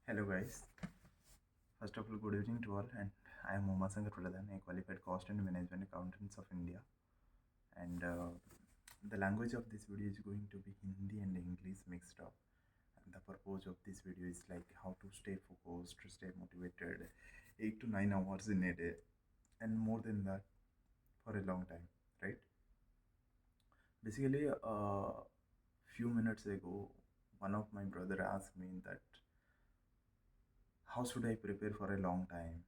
Hello guys. First of all, good evening to all, and I am Umasankar Pradhan, a qualified cost and management accountant of India. And the language of this video is going to be Hindi and English mixed up. And the purpose of this video is like how to stay focused, to stay motivated, 8 to 9 hours in a day, and more than that for a long time, right? Basically, few minutes ago, one of my brother asked me that how should I prepare for a long time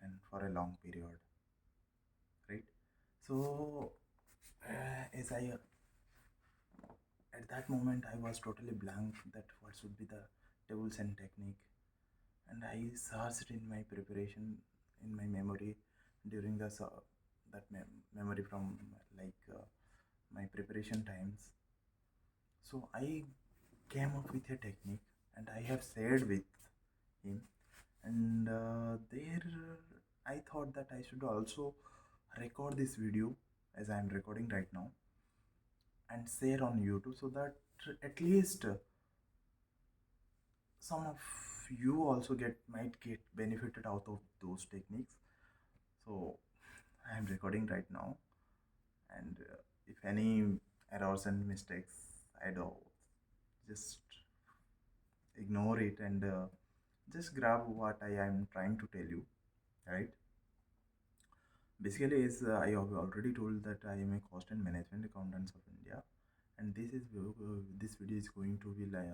and for a long period, right? So, as I at that moment I was totally blank that what should be the tools and technique, and I searched in my preparation in my memory during that memory from my preparation times. So I came up with a technique and I have shared with him, and there I thought that I should also record this video as I am recording right now and share on YouTube so that at least some of you also might get benefited out of those techniques. So I am recording right now, and if any errors and mistakes I do, just ignore it and just grab what I am trying to tell you, right? Basically, is I have already told that I am a cost and management accountant of India, and this video is going to be like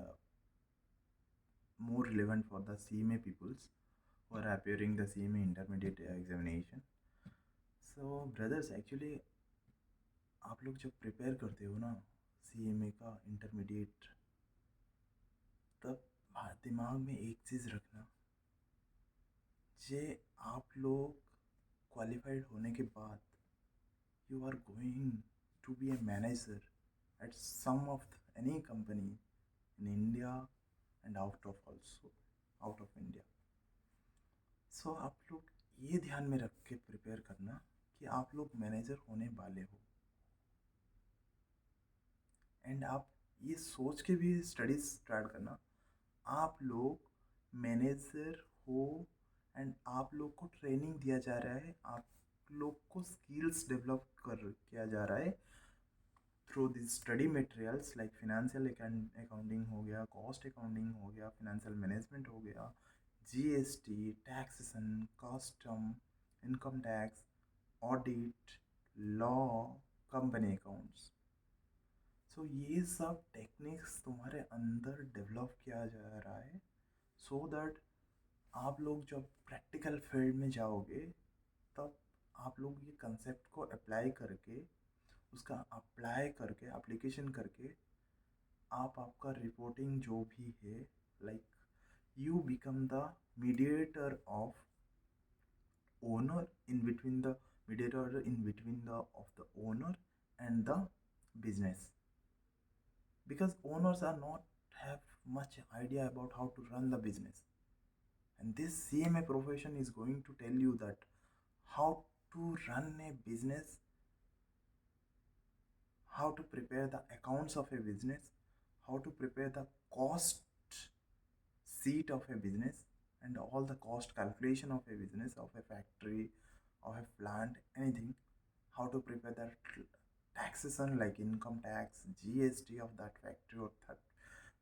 more relevant for the CMA peoples who are appearing the CMA intermediate examination. So brothers, actually आप लोग जब prepare करते हो ना CMA का intermediate, तब दिमाग में एक चीज़ रखना, जे आप लोग क्वालिफाइड होने के बाद you are going to be a manager at some of any company in India and out of India. सो आप लोग ये ध्यान में रख के प्रिपेयर करना कि आप लोग मैनेजर होने वाले हो, एंड आप ये सोच के भी स्टडीज स्टार्ट करना आप लोग मैनेजर हो, एंड आप लोग को ट्रेनिंग दिया जा रहा है, आप लोग को स्किल्स डेवलप कर किया जा रहा है through this study materials like financial accounting हो गया, कॉस्ट अकाउंटिंग हो गया, फिनेंशियल मैनेजमेंट हो गया, GST, taxation, custom, income tax, audit, law, company accounts. So ये सब टेक्निक्स तुम्हारे अंदर डेवलप किया जा रहा है सो दैट आप लोग जब प्रैक्टिकल फील्ड में जाओगे तब आप लोग ये कंसेप्ट को अप्लाई करके उसका अप्लाई करके एप्लीकेशन करके आप आपका रिपोर्टिंग जो भी है like you become the mediator of owner in between the mediator in between the of the owner and the business, because owners are not have much idea about how to run the business, and this CMA profession is going to tell you that how to run a business, how to prepare the accounts of a business, how to prepare the cost sheet of a business, and all the cost calculation of a business, of a factory, of a plant, anything, how to prepare that taxation like income tax, GST of that factory or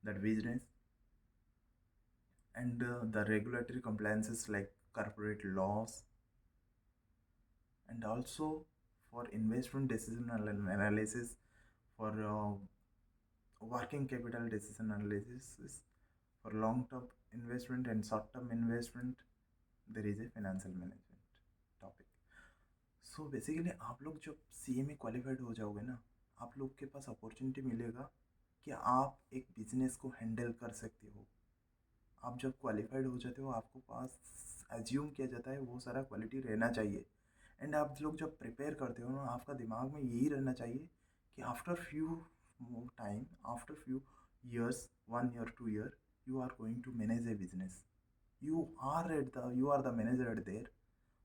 that business, and the regulatory compliances like corporate laws, and also for investment decision analysis, for working capital decision analysis, for long term investment and short term investment, there is a financial management topic. So basically आप लोग जब CA में qualified हो जाओगे ना, आप लोग के पास अपॉर्चुनिटी मिलेगा कि आप एक बिजनेस को हैंडल कर सकते हो। आप जब क्वालिफाइड हो जाते हो आपको पास एज्यूम किया जाता है वो सारा क्वालिटी रहना चाहिए, एंड आप लोग जब प्रिपेयर करते हो ना आपका दिमाग में यही रहना चाहिए कि after few time, after few years, 1 year, 2 year, you are going to manage a business. You are the manager at there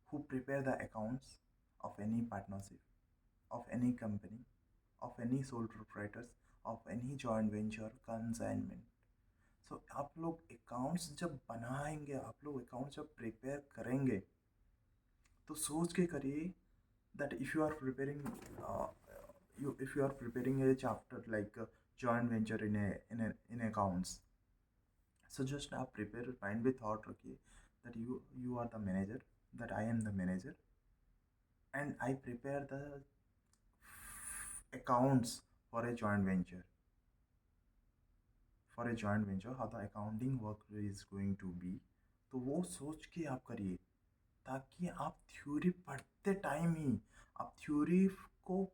who prepare the accounts of any partnership, of any company, of any sole proprietors, of any joint venture, consignment. So आप लोग एक accounts जब बनाएंगे, आप लोग account जब prepare करेंगे, तो सोच के करिए that if you are preparing if you are preparing a chapter like joint venture in accounts, so just आप prepare mind में thought रखिए that you are the manager, that I am the manager, and I prepare the accounts for a joint venture, how the accounting work is going to be. तो वो सोच के आप करिए, ताकि आप थ्योरी पढ़ते टाइम ही, आप थ्योरी को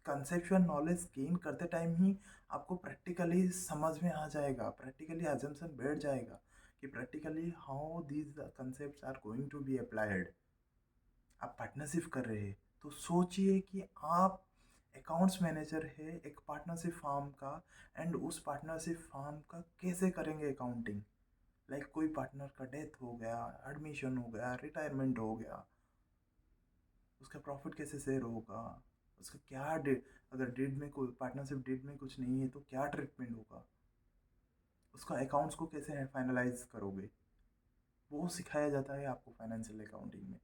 कंसेप्चुअल नॉलेज गेन करते टाइम ही आपको प्रैक्टिकली समझ में आ जाएगा, प्रैक्टिकली अजम्पशन बैठ जाएगा कि practically how these concept are going to be applied. आप पार्टनरशिप कर रहे हैं तो सोचिए कि आप अकाउंट्स मैनेजर है एक पार्टनरशिप फार्म का, एंड उस पार्टनरशिप फार्म का कैसे करेंगे अकाउंटिंग। लाइक कोई पार्टनर का डेथ हो गया, एडमिशन हो गया, रिटायरमेंट हो गया, उसका प्रॉफिट कैसे शेयर होगा, उसका क्या डेट, अगर डेट में कोई पार्टनरशिप डेट में कुछ नहीं है तो क्या ट्रीटमेंट होगा, उसका अकाउंट्स को कैसे फाइनलाइज करोगे, वो सिखाया जाता है आपको फाइनेंशियल अकाउंटिंग में।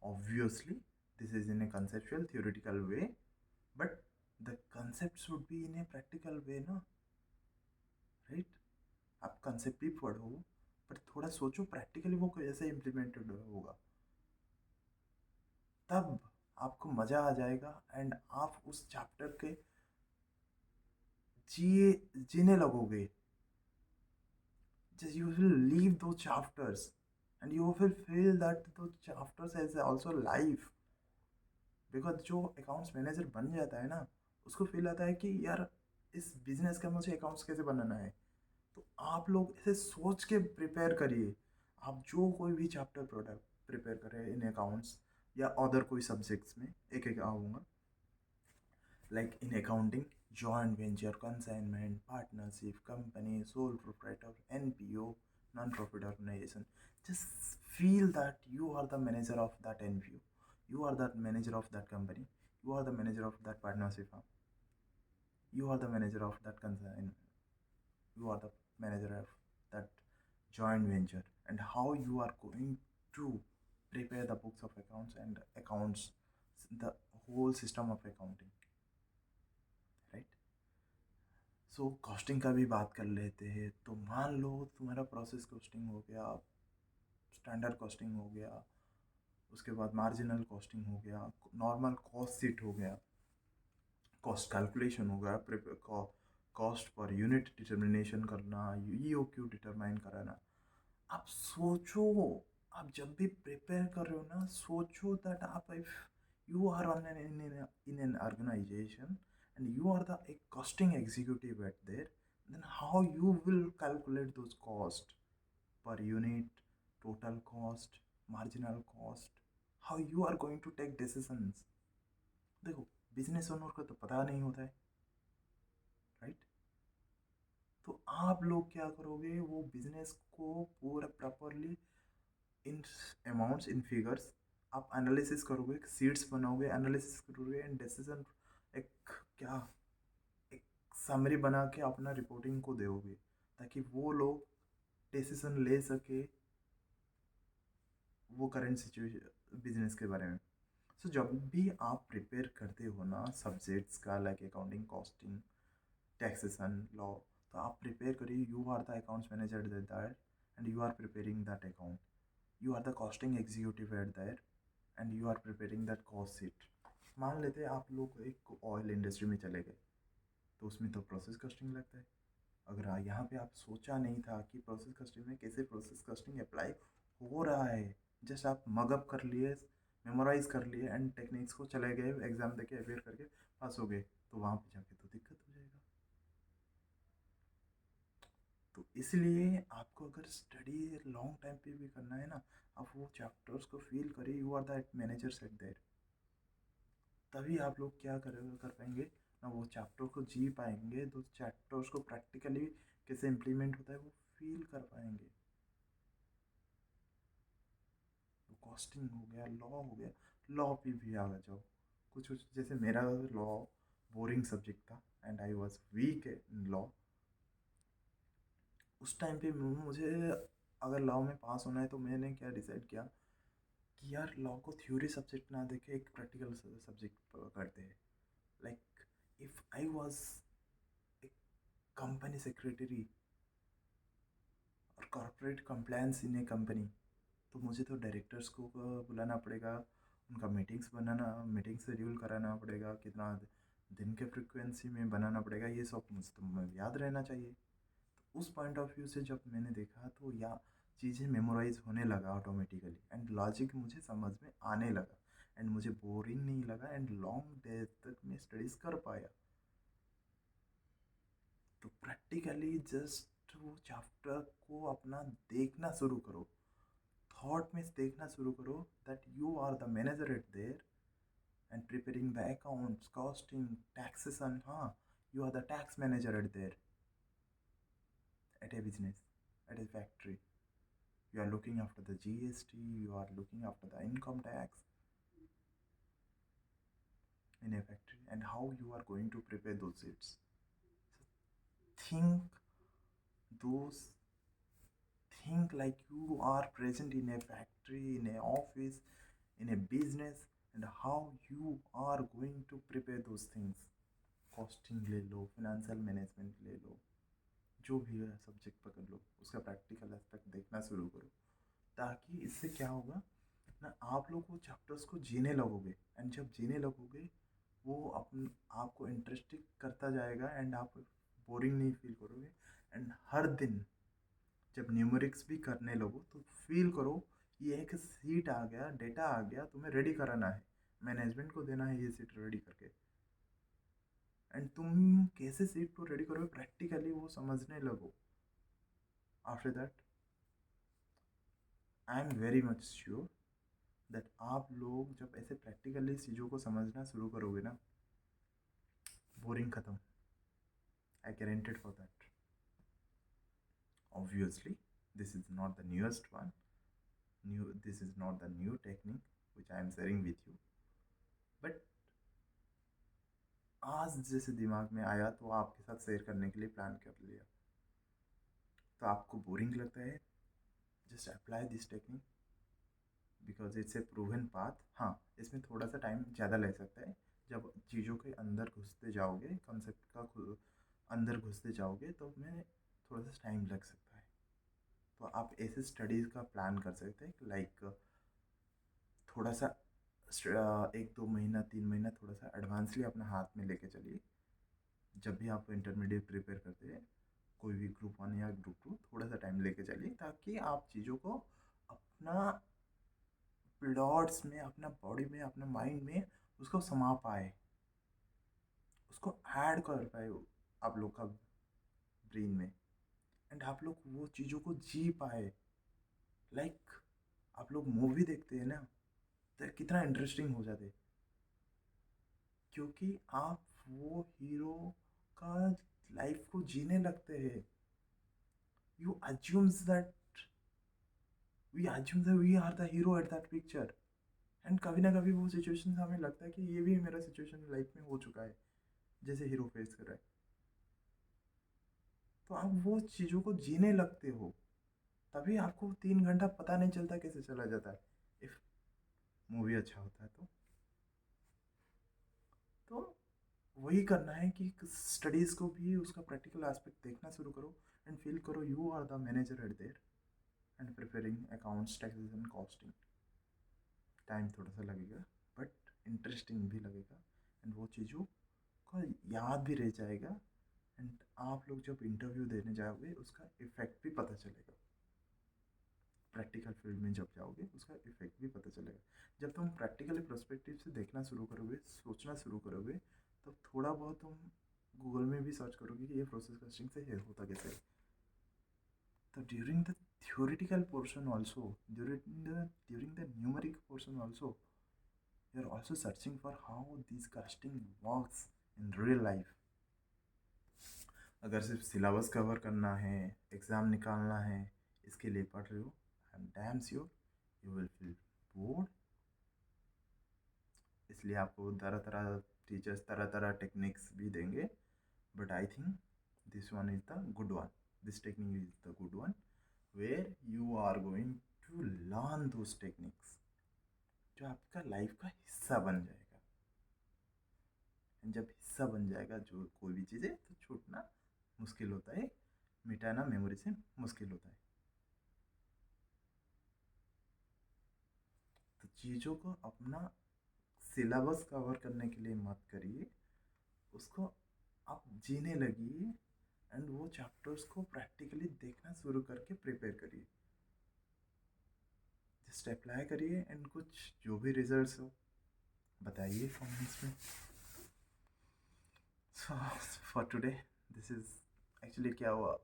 Obviously this is in A conceptual theoretical way, but the concept should be in a practical way ना, राइट। आप कंसेप्ट भी पढ़ो पर थोड़ा सोचो प्रैक्टिकली वो कैसे इम्प्लीमेंटेड होगा, तब आपको मज़ा आ जाएगा एंड आप उस चैप्टर के जिए जीने लगोगे। Just you will leave those chapters and you will feel that those chapters as also life, because जो अकाउंट्स मैनेजर बन जाता है ना, उसको फील आता है कि यार इस बिजनेस का मुझे अकाउंट्स कैसे बनाना है। तो आप लोग ऐसे सोच के प्रिपेयर करिए, आप जो कोई भी चैप्टर प्रोडक्ट प्रिपेयर करें इन अकाउंट्स या अदर कोई सब्जेक्ट्स में, एक एक आऊँगा। Like in accounting, joint venture, consignment, partnership, company, sole proprietor, NPO, non-profit organization. Just feel that you are the manager of that NPO, you are the manager of that company, you are the manager of that partnership firm, you are the manager of that consign, you are the manager of that joint venture, and how you are going to prepare the books of accounts and accounts, the whole system of accounting, right? So costing का भी बात कर लेते हैं। तो मान लो तुम्हारा process costing हो गया, स्टैंडर्ड कॉस्टिंग हो गया, उसके बाद मार्जिनल कॉस्टिंग हो गया, नॉर्मल कॉस्ट शीट हो गया, कॉस्ट कैलकुलेशन हो गया, कॉस्ट पर यूनिट डिटर्मिनेशन करना, ईओक्यू डिटरमाइन कराना। आप सोचो, आप जब भी प्रिपेयर कर रहे हो ना, सोचो दैट आप if you are on in an organization and you are the a costing executive at there, then how you will calculate those cost per unit, total cost, marginal cost, how you are going to take decisions। देखो business owner को तो पता नहीं होता है, right. तो आप लोग क्या करोगे, वो बिजनेस को पूरा properly in amounts, in figures आप एनालिसिस करोगे, सीट्स बनाओगे, एनालिसिस करोगे एंड डिसीजन, एक क्या, एक समरी बना के अपना रिपोर्टिंग को दोगे, ताकि वो लोग डिसीजन ले सके वो करंट सिचुएशन बिजनेस के बारे में। सो जब भी आप प्रिपेयर करते हो ना सब्जेक्ट्स का, like accounting, costing, taxation, law, तो आप प्रिपेयर करिए you are the accounts manager at that end you are preparing that account, you are the costing executive at that end you are preparing that cost sheet. मान लेते हैं आप लोग एक oil industry में चले गए, तो उसमें तो प्रोसेस कस्टिंग लगता है। अगर यहाँ पे आप सोचा नहीं था कि प्रोसेस कस्टिंग में कैसे प्रोसेस कस्टिंग अप्लाई हो रहा है, जस्ट आप मगअप कर लिए, मेमोराइज कर लिए एंड टेक्निक्स को चले गए, एग्जाम देके अपेयर करके पास हो गए, तो वहाँ पे जाके तो दिक्कत हो जाएगा। तो इसलिए आपको अगर स्टडी लॉन्ग टाइम पे भी करना है ना, आप वो चैप्टर्स को फील करिए, you are that manager set there, तभी आप लोग क्या कर पाएंगे ना, वो चैप्टर को जी पाएंगे, तो चैप्टर्स को प्रैक्टिकली कैसे इम्प्लीमेंट होता है वो फील कर पाएंगे। तो कॉस्टिंग हो गया, लॉ हो गया, लॉ पे भी आ जाओ। कुछ कुछ जैसे मेरा लॉ बोरिंग सब्जेक्ट था and I was weak in law, उस टाइम पे मुझे अगर लॉ में पास होना है तो मैंने क्या डिसाइड किया कि यार लॉ को थ्योरी सब्जेक्ट ना देके एक प्रैक्टिकल सब्जेक्ट करते हैं. Like if I was a company secretary और कॉर्पोरेट कंप्लायंस इन ए कंपनी, तो मुझे तो डायरेक्टर्स को बुलाना पड़ेगा, उनका मीटिंग शेड्यूल कराना पड़ेगा, कितना दिन के फ्रिक्वेंसी में बनाना पड़ेगा, ये सब मुझे तो याद रहना चाहिए. तो उस पॉइंट ऑफ व्यू से जब मैंने देखा तो या चीज़ें मेमोराइज होने लगा ऑटोमेटिकली एंड लॉजिक मुझे समझ में आने लगा एंड मुझे बोरिंग नहीं लगा एंड लॉन्ग डेज तक मैं स्टडीज़ कर पाया. तो प्रैक्टिकली जस्ट वो चैप्टर को अपना देखना शुरू करो, थॉट में देखना शुरू करो that you are the manager at there and preparing the accounts, costing, taxation. हाँ, you are the tax manager at a business, at a factory. You are looking after the GST, you are looking after the income tax in a factory and how you are going to prepare those sheets. Think those think like you are present in a factory, in a office, in a business, and how you are going to prepare those things. Costing ले लो, financial management ले लो, जो भी है subject पकड़ लो, उसका practical aspect देखना शुरू करो. ताकि इससे क्या होगा ना, आप लोग वो चैप्टर्स को जीने लगोगे एंड जब जीने लगोगे वो आपको इंटरेस्टिंग करता जाएगा एंड आप बोरिंग नहीं फील करोगे. एंड हर दिन जब न्यूमेरिक्स भी करने लगो तो फील करो ये एक सीट आ गया, डेटा आ गया, तुम्हें रेडी कराना है, मैनेजमेंट को देना है ये सीट रेडी करके. एंड तुम कैसे सीट को रेडी करोगे प्रैक्टिकली वो समझने लगो. After that I am very much sure that आप लोग जब ऐसे प्रैक्टिकली चीज़ों को समझना शुरू करोगे ना, बोरिंग खत्म. I guaranteed for that. Obviously, this is not the newest one. This is not the new technique which I am sharing with you. But आज जैसे दिमाग में आया तो आपके साथ शेयर करने के लिए प्लान कर लिया. तो आपको बोरिंग लगता है, just apply this technique because it's a proven path. हाँ, इसमें थोड़ा सा टाइम ज़्यादा लग सकता है. जब चीज़ों के अंदर घुसते जाओगे, कंसेप्ट का अंदर घुसते जाओगे तो में थोड़ा सा टाइम लग सकता है. तो आप ऐसे स्टडीज़ का प्लान कर सकते हैं लाइक थोड़ा सा 1-2 महीना 3 महीना थोड़ा सा एडवांसली अपना हाथ में लेके चलिए. जब भी आप इंटरमीडिएट प्रिपेयर करते हैं, कोई भी ग्रुप 1 या ग्रुप 2, थोड़ा सा टाइम लेके चलिए ताकि आप चीज़ों को अपना प्लॉट्स में, अपना बॉडी में, अपना माइंड में उसको समा पाए, उसको ऐड कर पाए आप लोग का ब्रेन में एंड आप लोग वो चीज़ों को जी पाए. लाइक आप लोग मूवी देखते हैं ना तो कितना इंटरेस्टिंग हो जाते, क्योंकि आप वो हीरो का लाइफ को जीने लगते हैं. You assumes that we are the hero at that picture and कभी ना कभी वो सिचुएशन हमें लगता है कि ये भी मेरा सिचुएशन लाइफ में हो चुका है जैसे हीरो फेस कर रहा है. तो आप वो चीज़ों को जीने लगते हो, तभी आपको 3 घंटा पता नहीं चलता कैसे चला जाता है. इफ मूवी अच्छा होता है तो वही करना है कि स्टडीज़ को भी उसका प्रैक्टिकल एस्पेक्ट देखना शुरू करो एंड फील करो you are the manager at there and preparing accounts, taxes and costing. Time थोड़ा सा लगेगा बट इंटरेस्टिंग भी लगेगा एंड वो चीज़ों का याद भी रह जाएगा. एंड आप लोग जब इंटरव्यू देने जाओगे उसका इफ़ेक्ट भी पता चलेगा. प्रैक्टिकल फील्ड में जब जाओगे उसका इफेक्ट भी पता चलेगा. जब तुम प्रैक्टिकली पर्सपेक्टिव से देखना शुरू करोगे, सोचना शुरू करोगे, तब थोड़ा बहुत तुम गूगल में भी सर्च करोगे कि ये प्रोसेस कस्टिंग से है होता कैसे. तो during the theoretical portion also, during the numeric portion also, you are also searching for how this casting works in real life. अगर सिर्फ सिलेबस कवर करना है, एग्ज़ाम निकालना है, इसके लिए पढ़ रहे हो, I am damn sure you will feel bored. इसलिए आपको तरह तरह टीचर्स तरह तरह टेक्निक्स भी देंगे, but I think this one is the good one. This technique is the good one, where you are going to learn those techniques जो आपका लाइफ का हिस्सा बन जाएगा। जब हिस्सा बन जाएगा जो कोई भी चीज़ है तो छूटना मुश्किल होता है, मिटाना मेमोरी से मुश्किल होता है। तो चीज़ों को अपना सिलेबस कवर करने के लिए मत करिए, उसको आप जीने लगिए एंड वो चैप्टर्स को प्रैक्टिकली देखना शुरू करके प्रिपेयर करिए, जस्ट अप्लाई करिए एंड कुछ जो भी रिजल्ट्स हो बताइए कमेंट्स में। So for today this is actually क्या हुआ,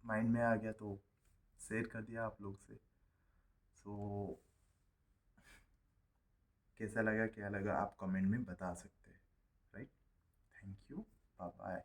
माइंड में आ गया तो शेयर कर दिया आप लोग से। सो कैसा लगा क्या लगा आप कमेंट में बता सकते हैं, right. Thank you, bye bye.